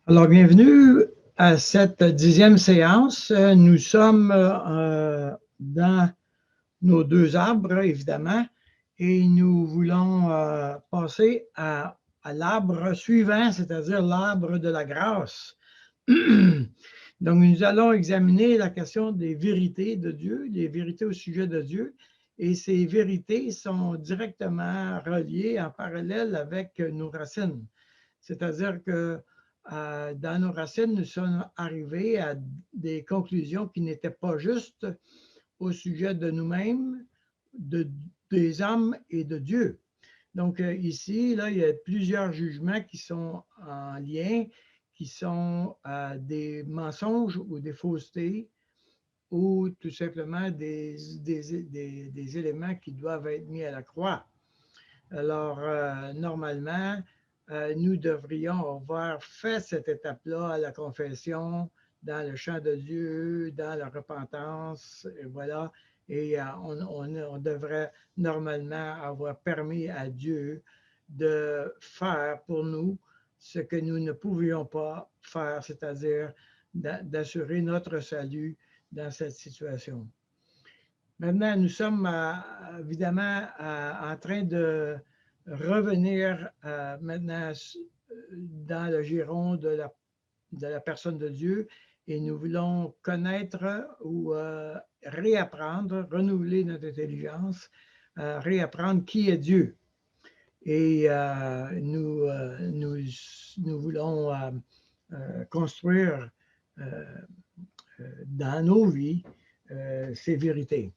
Alors, bienvenue à cette 10e séance. Nous sommes dans nos deux arbres, évidemment, et nous voulons passer à l'arbre suivant, c'est-à-dire l'arbre de la grâce. Donc, nous allons examiner la question des vérités de Dieu, les vérités au sujet de Dieu, et ces vérités sont directement reliées en parallèle avec nos racines. C'est-à-dire que dans nos racines, nous sommes arrivés à des conclusions qui n'étaient pas justes au sujet de nous-mêmes, des hommes et de Dieu. Donc ici, là, il y a plusieurs jugements qui sont en lien, qui sont des mensonges ou des faussetés, ou tout simplement des éléments qui doivent être mis à la croix. Alors, normalement, nous devrions avoir fait cette étape-là à la confession, dans le chant de Dieu, dans la repentance, et voilà. Et on devrait normalement avoir permis à Dieu de faire pour nous ce que nous ne pouvions pas faire, c'est-à-dire d'assurer notre salut dans cette situation. Maintenant, nous sommes évidemment en train de revenir maintenant dans le giron de la personne de Dieu et nous voulons connaître ou réapprendre, renouveler notre intelligence, réapprendre qui est Dieu. Et nous voulons construire dans nos vies ces vérités.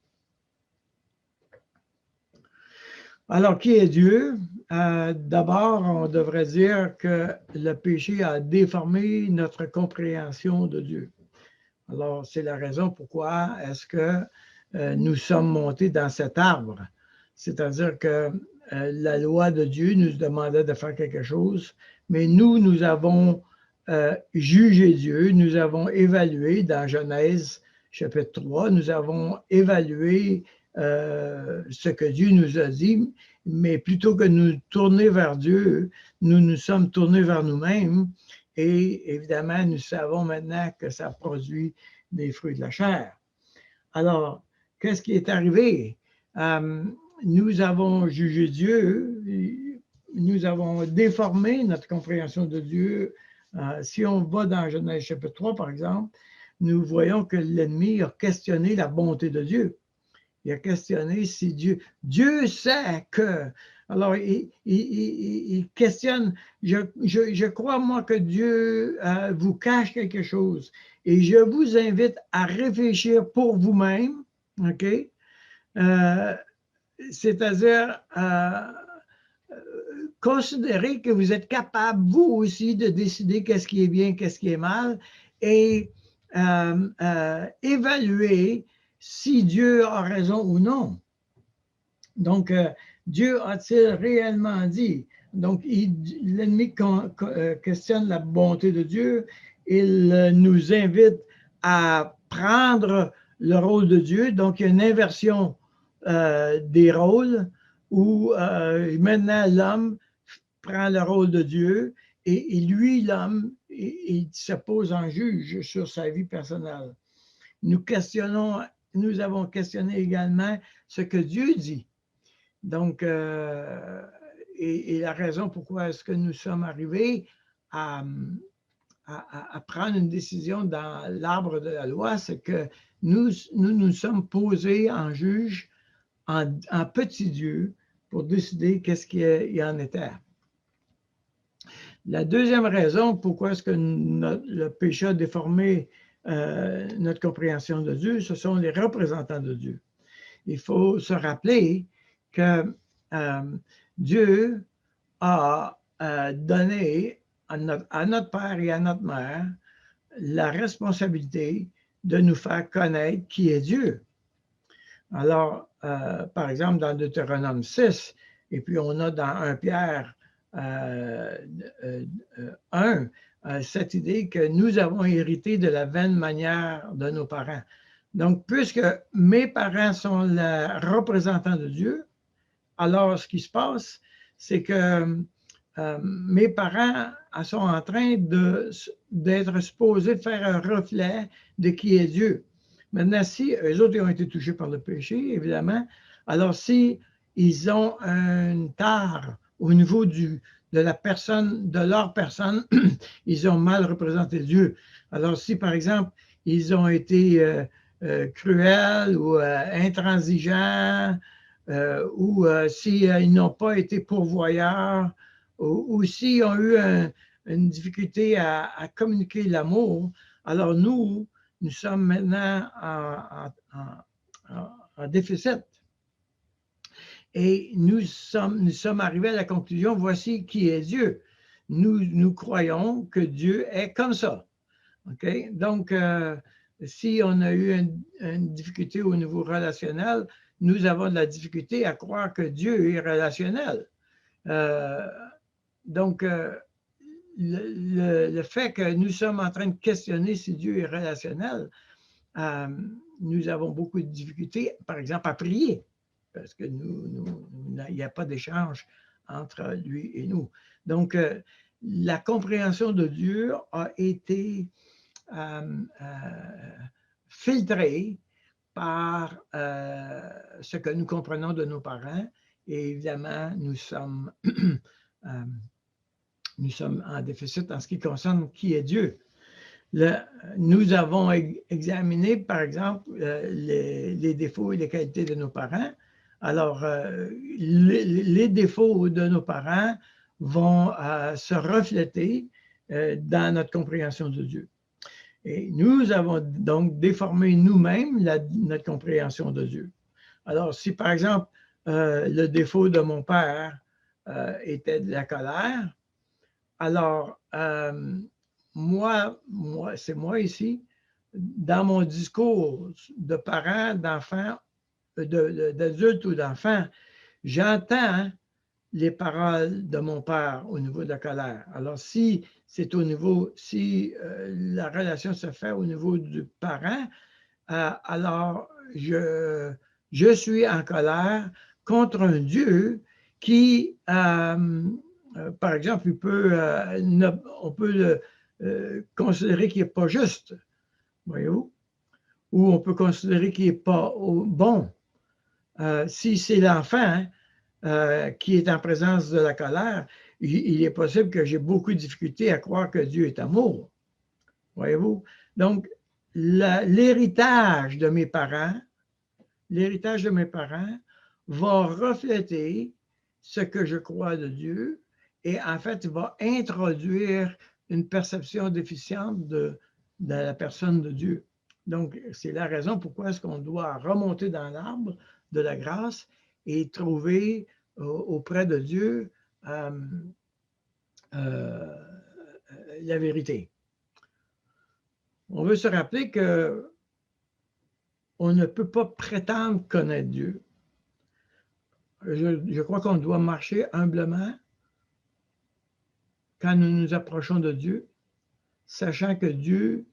Alors, qui est Dieu? D'abord, on devrait dire que le péché a déformé notre compréhension de Dieu. Alors, c'est la raison pourquoi est-ce que nous sommes montés dans cet arbre. C'est-à-dire que la loi de Dieu nous demandait de faire quelque chose, mais nous avons jugé Dieu, nous avons évalué dans Genèse chapitre 3, nous avons évalué ce que Dieu nous a dit, mais plutôt que nous tourner vers Dieu, nous nous sommes tournés vers nous-mêmes et évidemment, nous savons maintenant que ça produit des fruits de la chair. Alors, qu'est-ce qui est arrivé? Nous avons jugé Dieu, nous avons déformé notre compréhension de Dieu. Si on va dans Genèse chapitre 3, par exemple, nous voyons que l'ennemi a questionné la bonté de Dieu. Il a questionné si Dieu sait que. Alors, il questionne, je crois, moi, que Dieu vous cache quelque chose. Et je vous invite à réfléchir pour vous-même, OK? C'est-à-dire, considérer que vous êtes capable, vous aussi, de décider qu'est-ce qui est bien, qu'est-ce qui est mal, et évaluer si Dieu a raison ou non. Donc, Dieu a-t-il réellement dit? Donc, l'ennemi questionne la bonté de Dieu. Il nous invite à prendre le rôle de Dieu. Donc, il y a une inversion des rôles où maintenant l'homme prend le rôle de Dieu et lui, l'homme, il se pose en juge sur sa vie personnelle. Nous avons questionné également ce que Dieu dit. Donc, et la raison pourquoi est-ce que nous sommes arrivés à prendre une décision dans l'arbre de la loi, c'est que nous sommes posés en juge, en petit Dieu, pour décider qu'est-ce qu'il en était. La deuxième raison pourquoi est-ce que le péché a déformé notre compréhension de Dieu, ce sont les représentants de Dieu. Il faut se rappeler que Dieu a donné à notre père et à notre mère la responsabilité de nous faire connaître qui est Dieu. Alors, par exemple, dans Deutéronome 6, et puis on a dans 1 Pierre 1, cette idée que nous avons hérité de la vaine manière de nos parents. Donc, puisque mes parents sont les représentants de Dieu, alors ce qui se passe, c'est que mes parents sont en train d'être supposés faire un reflet de qui est Dieu. Maintenant, si eux autres ils ont été touchés par le péché, évidemment, alors si ils ont une tare au niveau de la personne, de leur personne, ils ont mal représenté Dieu. Alors si, par exemple, ils ont été cruels ou intransigeants, ou s'ils n'ont pas été pourvoyeurs, ou s'ils ont eu une difficulté à communiquer l'amour, alors nous sommes maintenant en déficit. Et nous sommes arrivés à la conclusion, voici qui est Dieu. Nous croyons que Dieu est comme ça. Okay? Donc, si on a eu une difficulté au niveau relationnel, nous avons de la difficulté à croire que Dieu est relationnel. Donc, le fait que nous sommes en train de questionner si Dieu est relationnel, nous avons beaucoup de difficultés, par exemple, à prier, parce que il n'y a pas d'échange entre lui et nous. Donc, la compréhension de Dieu a été filtrée par ce que nous comprenons de nos parents. Et évidemment, nous sommes en déficit en ce qui concerne qui est Dieu. Nous avons examiné, par exemple, les défauts et les qualités de nos parents. Alors, les défauts de nos parents vont se refléter dans notre compréhension de Dieu. Et nous avons donc déformé nous-mêmes notre compréhension de Dieu. Alors, si par exemple, le défaut de mon père était de la colère, alors, c'est moi ici, dans mon discours de parents, d'enfants, d'adultes ou d'enfants, j'entends les paroles de mon père au niveau de la colère. Alors, si la relation se fait au niveau du parent, alors je suis en colère contre un Dieu qui, par exemple, on peut le considérer qu'il n'est pas juste, voyez-vous, ou on peut considérer qu'il n'est pas bon. Si c'est l'enfant qui est en présence de la colère, il est possible que j'ai beaucoup de difficultés à croire que Dieu est amour, voyez-vous. Donc, l'héritage de mes parents va refléter ce que je crois de Dieu et en fait, il va introduire une perception déficiente de la personne de Dieu. Donc, c'est la raison pourquoi est-ce qu'on doit remonter dans l'arbre de la grâce et trouver auprès de Dieu la vérité. On veut se rappeler que on ne peut pas prétendre connaître Dieu. Je crois qu'on doit marcher humblement quand nous nous approchons de Dieu, sachant que Dieu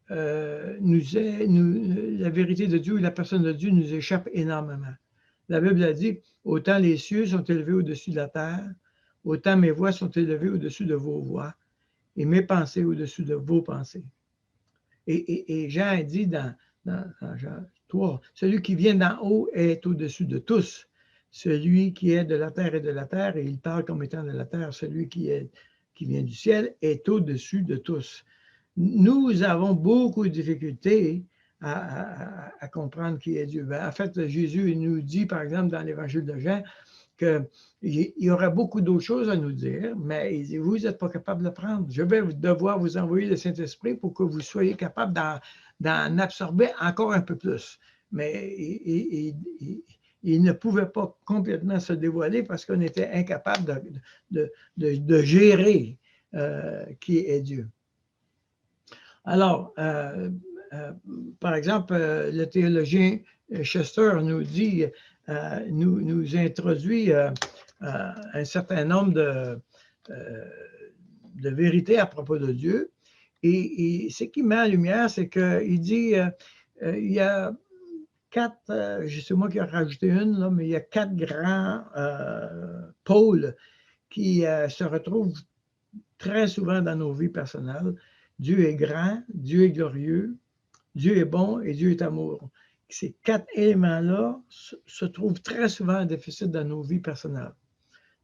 la vérité de Dieu et la personne de Dieu nous échappe énormément. La Bible a dit, autant les cieux sont élevés au-dessus de la terre, autant mes voix sont élevées au-dessus de vos voix et mes pensées au-dessus de vos pensées. Et Jean a dit dans Jean 3, celui qui vient d'en haut est au-dessus de tous. Celui qui est de la terre est de la terre, et il parle comme étant de la terre. Celui qui vient du ciel est au-dessus de tous. Nous avons beaucoup de difficultés à comprendre qui est Dieu. En fait, Jésus nous dit, par exemple, dans l'Évangile de Jean, qu'il y aurait beaucoup d'autres choses à nous dire, mais il dit, vous n'êtes pas capable de prendre. Je vais devoir vous envoyer le Saint-Esprit pour que vous soyez capable d'en absorber encore un peu plus. Mais il ne pouvait pas complètement se dévoiler parce qu'on était incapable de gérer qui est Dieu. Alors, par exemple, le théologien Chester nous dit, nous introduit un certain nombre de vérités à propos de Dieu. Et ce qui met en lumière, c'est qu'il dit, il y a 4, c'est moi qui ai rajouté une, là, mais il y a 4 grands pôles qui se retrouvent très souvent dans nos vies personnelles. Dieu est grand, Dieu est glorieux, Dieu est bon et Dieu est amour. Ces 4 éléments-là se trouvent très souvent en déficit dans nos vies personnelles.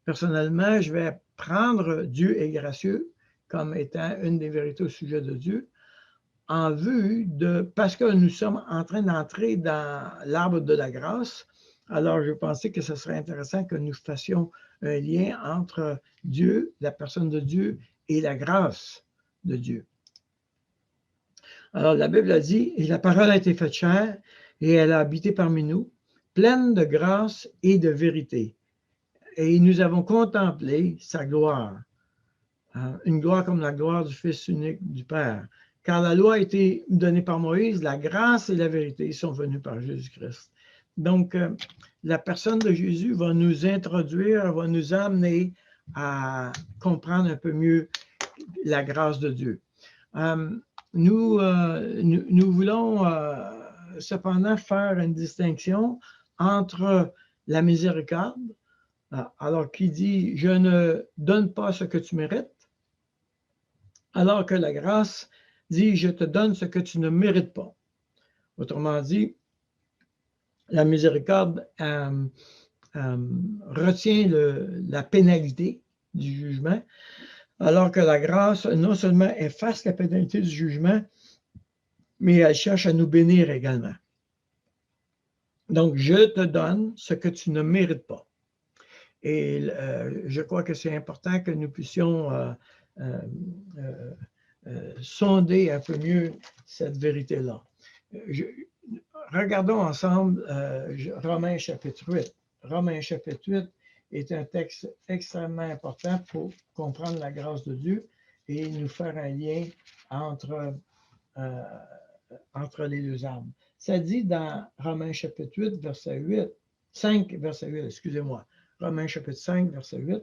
Personnellement, je vais prendre Dieu est gracieux comme étant une des vérités au sujet de Dieu, en vue de, parce que nous sommes en train d'entrer dans l'arbre de la grâce, alors je pensais que ce serait intéressant que nous fassions un lien entre Dieu, la personne de Dieu, et la grâce de Dieu. Alors la Bible a dit, et la parole a été faite chair, et elle a habité parmi nous, pleine de grâce et de vérité. Et nous avons contemplé sa gloire, une gloire comme la gloire du Fils unique du Père. Car la loi a été donnée par Moïse, la grâce et la vérité sont venues par Jésus-Christ. Donc, la personne de Jésus va nous introduire, va nous amener à comprendre un peu mieux la grâce de Dieu. Nous voulons cependant faire une distinction entre la miséricorde, alors qui dit « je ne donne pas ce que tu mérites », alors que la grâce dit « je te donne ce que tu ne mérites pas ». Autrement dit, la miséricorde retient la pénalité du jugement, alors que la grâce non seulement efface la pénalité du jugement, mais elle cherche à nous bénir également. Donc, je te donne ce que tu ne mérites pas. Et je crois que c'est important que nous puissions sonder un peu mieux cette vérité-là. Regardons ensemble Romains chapitre 8. Romains chapitre 8 est un texte extrêmement important pour comprendre la grâce de Dieu et nous faire un lien entre les deux arbres. Ça dit dans Romains chapitre 8, verset 8, 5, verset 8, excusez-moi. Romains chapitre 5, verset 8.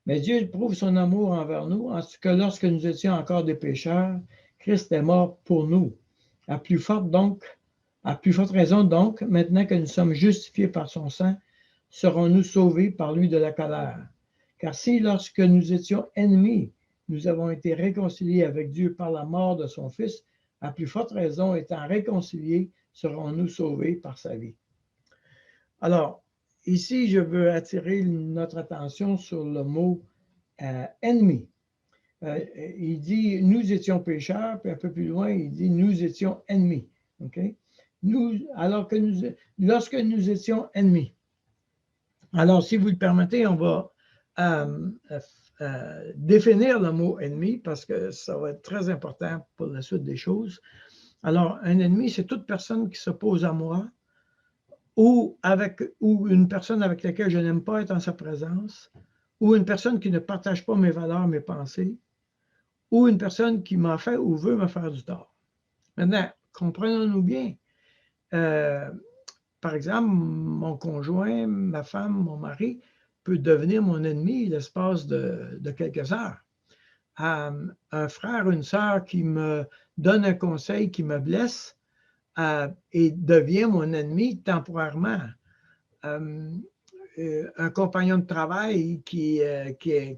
Mais Dieu prouve son amour envers nous, en ce que lorsque nous étions encore des pécheurs, Christ est mort pour nous. À plus forte raison donc, maintenant que nous sommes justifiés par son sang, serons-nous sauvés par lui de la colère. Car si lorsque nous étions ennemis, nous avons été réconciliés avec Dieu par la mort de son Fils, à plus forte raison, étant réconciliés, serons-nous sauvés par sa vie. Alors, ici, je veux attirer notre attention sur le mot ennemi. Il dit « nous étions pécheurs », puis un peu plus loin, il dit « nous étions ennemis ». Okay? Lorsque nous étions ennemis. Alors, si vous le permettez, on va définir le mot ennemi parce que ça va être très important pour la suite des choses. Alors, un ennemi, c'est toute personne qui s'oppose à moi ou une personne avec laquelle je n'aime pas être en sa présence, ou une personne qui ne partage pas mes valeurs, mes pensées, ou une personne qui m'a fait ou veut me faire du tort. Maintenant, comprenons-nous bien. Par exemple, mon conjoint, ma femme, mon mari peut devenir mon ennemi l'espace de quelques heures. Un frère, une sœur qui me donne un conseil qui me blesse et devient mon ennemi temporairement. Un compagnon de travail qui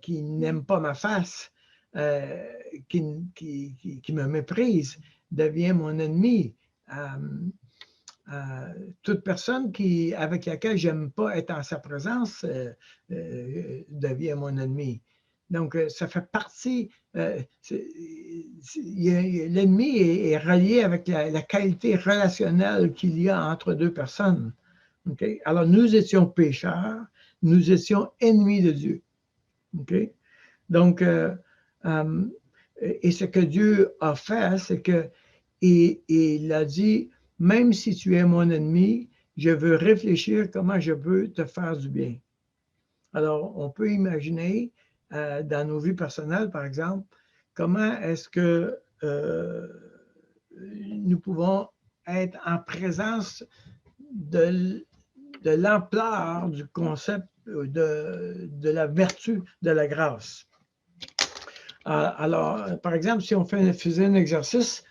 n'aime pas ma face, qui me méprise, devient mon ennemi. Toute personne avec laquelle je n'aime pas être en sa présence devient mon ennemi. Donc, ça fait partie, l'ennemi est relié avec la qualité relationnelle qu'il y a entre deux personnes. Okay? Alors, nous étions pécheurs, nous étions ennemis de Dieu. Okay? Donc, et ce que Dieu a fait, c'est qu'il a dit, même si tu es mon ennemi, je veux réfléchir comment je peux te faire du bien. Alors, on peut imaginer dans nos vies personnelles, par exemple, comment est-ce que nous pouvons être en présence de l'ampleur du concept de la vertu de la grâce. Alors, par exemple, si on faisait un exercice,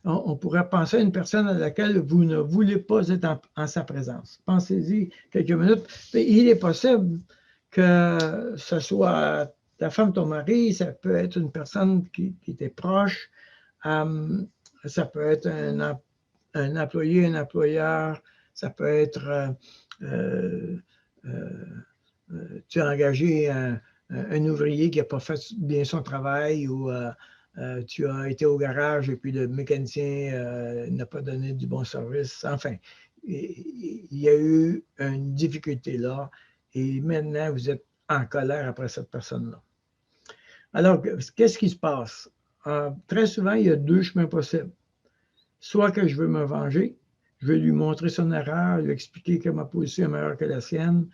on pourrait penser à une personne à laquelle vous ne voulez pas être en sa présence. Pensez-y quelques minutes. Il est possible que ce soit ta femme, ton mari, ça peut être une personne qui t'est proche, ça peut être un employé, un employeur, ça peut être tu as engagé un ouvrier qui n'a pas fait bien son travail ou tu as été au garage et puis le mécanicien n'a pas donné du bon service. Enfin, il y a eu une difficulté là et maintenant vous êtes en colère après cette personne-là. Alors, qu'est-ce qui se passe? Très souvent, il y a deux chemins possibles. Soit que je veux me venger, je vais lui montrer son erreur, lui expliquer que ma position est meilleure que la sienne,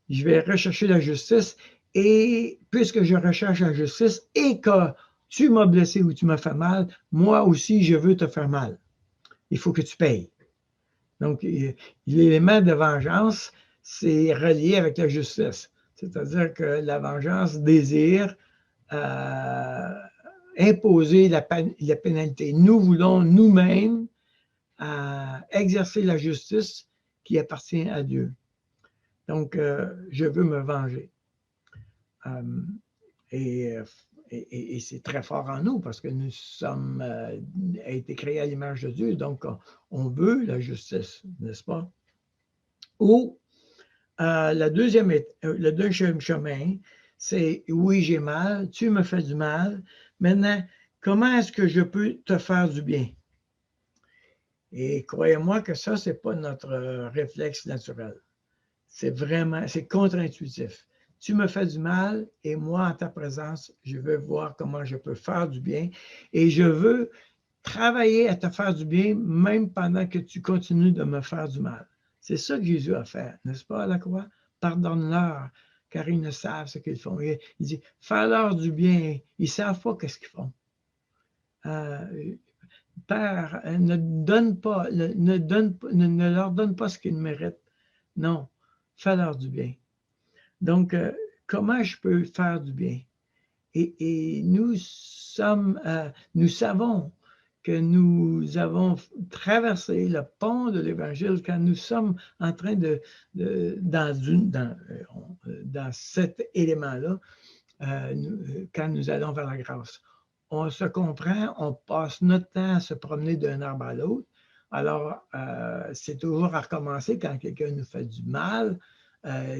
je vais rechercher la justice et puisque je recherche la justice et que tu m'as blessé ou tu m'as fait mal, moi aussi, je veux te faire mal. Il faut que tu payes. Donc, l'élément de vengeance, c'est relié avec la justice. C'est-à-dire que la vengeance désire imposer la pénalité. Nous voulons nous-mêmes exercer la justice qui appartient à Dieu. Donc, je veux me venger. Et c'est très fort en nous parce que nous sommes été créés à l'image de Dieu, donc on veut la justice, n'est-ce pas? Ou le deuxième chemin, c'est oui, j'ai mal, tu me fais du mal. Maintenant, comment est-ce que je peux te faire du bien? Et croyez-moi que ça, ce n'est pas notre réflexe naturel. C'est contre-intuitif. Tu me fais du mal et moi, en ta présence, je veux voir comment je peux faire du bien et je veux travailler à te faire du bien même pendant que tu continues de me faire du mal. C'est ça que Jésus a fait, n'est-ce pas, à la croix? Pardonne-leur, car ils ne savent ce qu'ils font. Il dit, fais-leur du bien. Ils ne savent pas ce qu'ils font. Père, ne leur donne pas ce qu'ils méritent. Non, fais-leur du bien. Donc, comment je peux faire du bien? Et nous savons que nous avons traversé le pont de l'Évangile quand nous sommes en train dans cet élément-là, quand nous allons vers la grâce. On se comprend, on passe notre temps à se promener d'un arbre à l'autre. Alors, c'est toujours à recommencer quand quelqu'un nous fait du mal.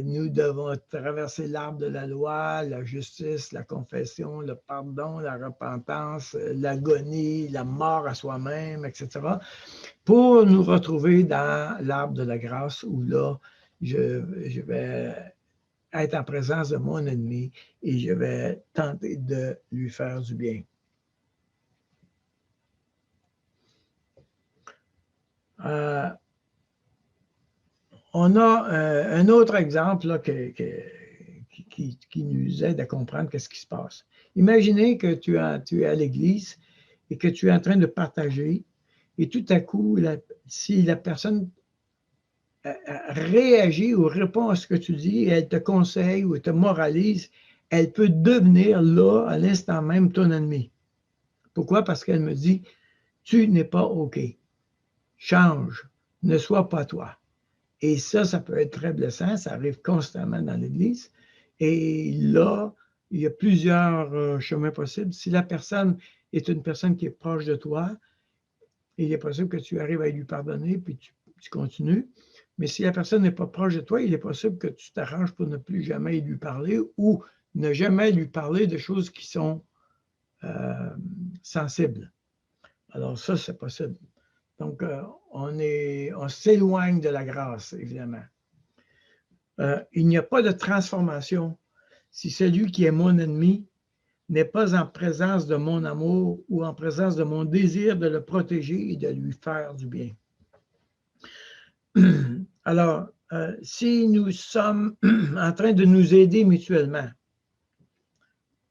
Nous devons traverser l'arbre de la loi, la justice, la confession, le pardon, la repentance, l'agonie, la mort à soi-même, etc., pour nous retrouver dans l'arbre de la grâce où là, je vais être en présence de mon ennemi et je vais tenter de lui faire du bien. On a un autre exemple là, qui nous aide à comprendre ce qui se passe. Imaginez que tu es à l'église et que tu es en train de partager et tout à coup, si la personne réagit ou répond à ce que tu dis, elle te conseille ou te moralise, elle peut devenir là, à l'instant même, ton ennemi. Pourquoi? Parce qu'elle me dit, tu n'es pas OK. Change, ne sois pas toi. Et ça peut être très blessant, ça arrive constamment dans l'Église. Et là, il y a plusieurs chemins possibles. Si la personne est une personne qui est proche de toi, il est possible que tu arrives à lui pardonner, puis tu continues. Mais si la personne n'est pas proche de toi, il est possible que tu t'arranges pour ne plus jamais lui parler ou ne jamais lui parler de choses qui sont sensibles. Alors ça, c'est possible. Donc, on s'éloigne de la grâce, évidemment. Il n'y a pas de transformation si celui qui est mon ennemi n'est pas en présence de mon amour ou en présence de mon désir de le protéger et de lui faire du bien. Alors, si nous sommes en train de nous aider mutuellement,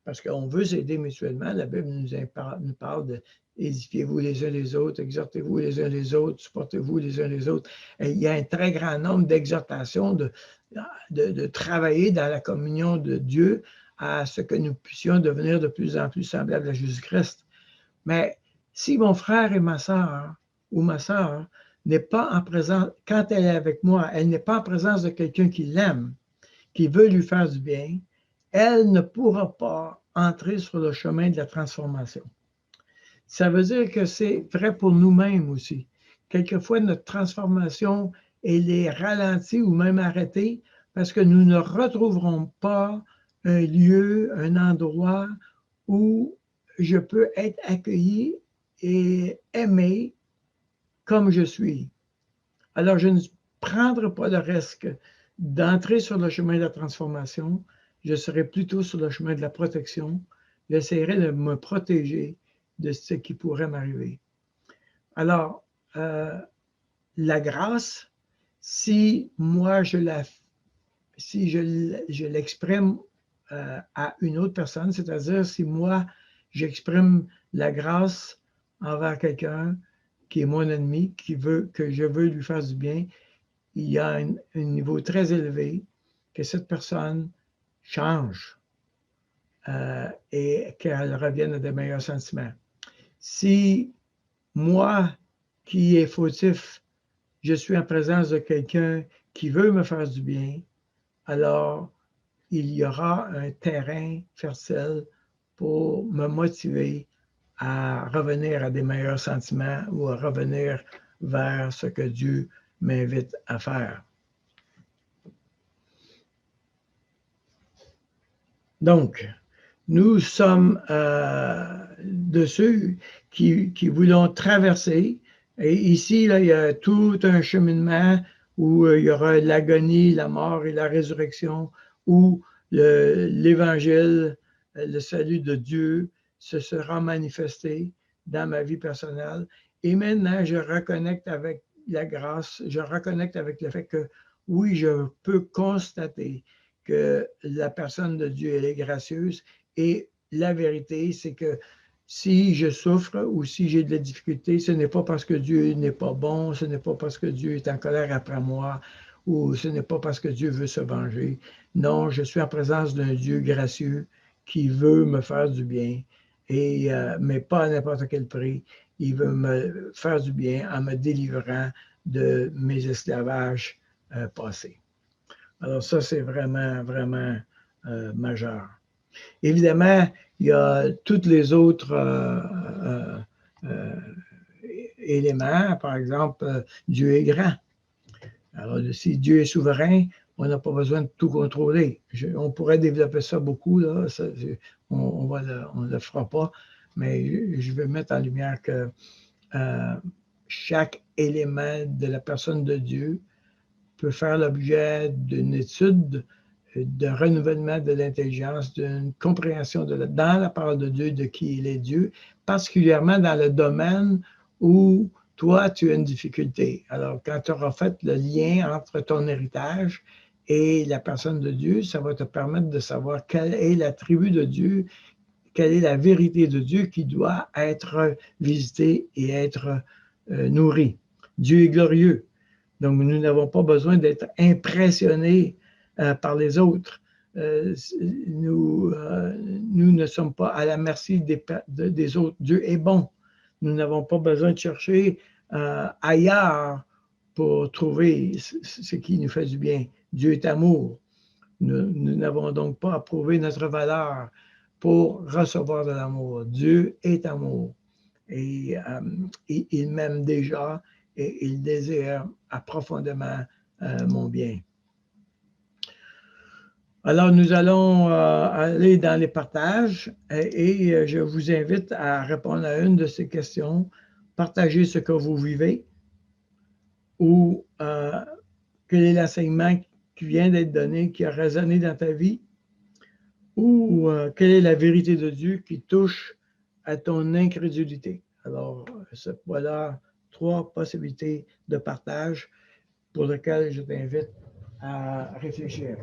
parce qu'on veut s'aider mutuellement, la Bible nous parle de édifiez-vous les uns les autres, exhortez-vous les uns les autres, supportez-vous les uns les autres. Et il y a un très grand nombre d'exhortations de travailler dans la communion de Dieu à ce que nous puissions devenir de plus en plus semblables à Jésus-Christ. Mais si mon frère et ma soeur ou ma soeur n'est pas en présence, quand elle est avec moi, elle n'est pas en présence de quelqu'un qui l'aime, qui veut lui faire du bien, elle ne pourra pas entrer sur le chemin de la transformation. Ça veut dire que c'est vrai pour nous-mêmes aussi. Quelquefois, notre transformation, elle est ralentie ou même arrêtée parce que nous ne retrouverons pas un lieu, un endroit où je peux être accueilli et aimé comme je suis. Alors, je ne prendrai pas le risque d'entrer sur le chemin de la transformation. Je serai plutôt sur le chemin de la protection. J'essaierai de me protéger de ce qui pourrait m'arriver. Alors, la grâce, si moi je l'exprime à une autre personne, c'est-à-dire si moi j'exprime la grâce envers quelqu'un qui est mon ennemi, que je veux lui faire du bien, il y a un niveau très élevé que cette personne change et qu'elle revienne à de meilleurs sentiments. Si moi, qui est fautif, je suis en présence de quelqu'un qui veut me faire du bien, alors il y aura un terrain fertile pour me motiver à revenir à des meilleurs sentiments ou à revenir vers ce que Dieu m'invite à faire. Donc, nous sommes de ceux qui voulons traverser. Et ici, là, il y a tout un cheminement où il y aura l'agonie, la mort et la résurrection, où l'Évangile, le salut de Dieu se sera manifesté dans ma vie personnelle. Et maintenant, je reconnecte avec la grâce, je reconnecte avec le fait que oui, je peux constater que la personne de Dieu, elle est gracieuse. Et la vérité, c'est que si je souffre ou si j'ai de la difficulté, ce n'est pas parce que Dieu n'est pas bon, ce n'est pas parce que Dieu est en colère après moi, ou ce n'est pas parce que Dieu veut se venger. Non, je suis en présence d'un Dieu gracieux qui veut me faire du bien, mais pas à n'importe quel prix. Il veut me faire du bien en me délivrant de mes esclavages passés. Alors ça, c'est vraiment, vraiment majeur. Évidemment, il y a tous les autres éléments. Par exemple, Dieu est grand. Alors, si Dieu est souverain, on n'a pas besoin de tout contrôler. On pourrait développer ça beaucoup, là. On ne le fera pas, mais je veux mettre en lumière que chaque élément de la personne de Dieu peut faire l'objet d'une étude, d'un renouvellement de l'intelligence, d'une compréhension dans la parole de Dieu de qui il est Dieu, particulièrement dans le domaine où toi, tu as une difficulté. Alors, quand tu auras fait le lien entre ton héritage et la personne de Dieu, ça va te permettre de savoir quelle est l'attribut de Dieu, quelle est la vérité de Dieu qui doit être visitée et être nourrie. Dieu est glorieux. Donc, nous n'avons pas besoin d'être impressionnés par les autres. Nous ne sommes pas à la merci des autres. Dieu est bon. Nous n'avons pas besoin de chercher ailleurs pour trouver ce qui nous fait du bien. Dieu est amour. Nous n'avons donc pas à prouver notre valeur pour recevoir de l'amour. Dieu est amour. Et il m'aime déjà et il désire profondément mon bien. Alors, nous allons aller dans les partages et je vous invite à répondre à une de ces questions. Partagez ce que vous vivez ou quel est l'enseignement qui vient d'être donné, qui a résonné dans ta vie ou quelle est la vérité de Dieu qui touche à ton incrédulité. Alors, voilà 3 possibilités de partage pour lesquelles je t'invite à réfléchir.